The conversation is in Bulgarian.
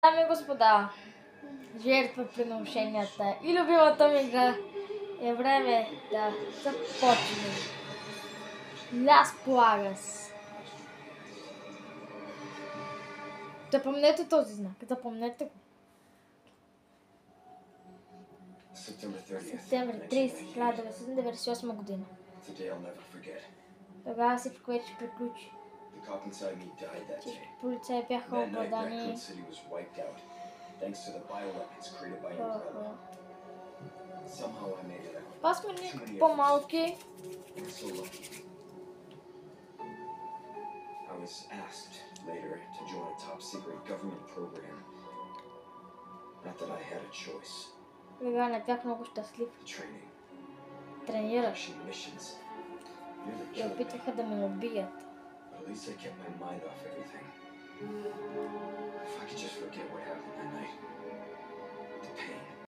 Дами и господа, жертвоприношенията и любимата ми игра е време да започнем. Las Plagas. Запомнете този знак, запомнете го. Септември 30, 1998 година. Тогава всичко вече приключи. Всички полицаи бяха обладани. Това сме ние по-малки. I was asked later to join a top secret government program. Not that I had a choice. Сега не бях много щастлив. Training. Тренираш. Missions. И опитаха да ме убият. But at least I kept my mind off everything. If I could just forget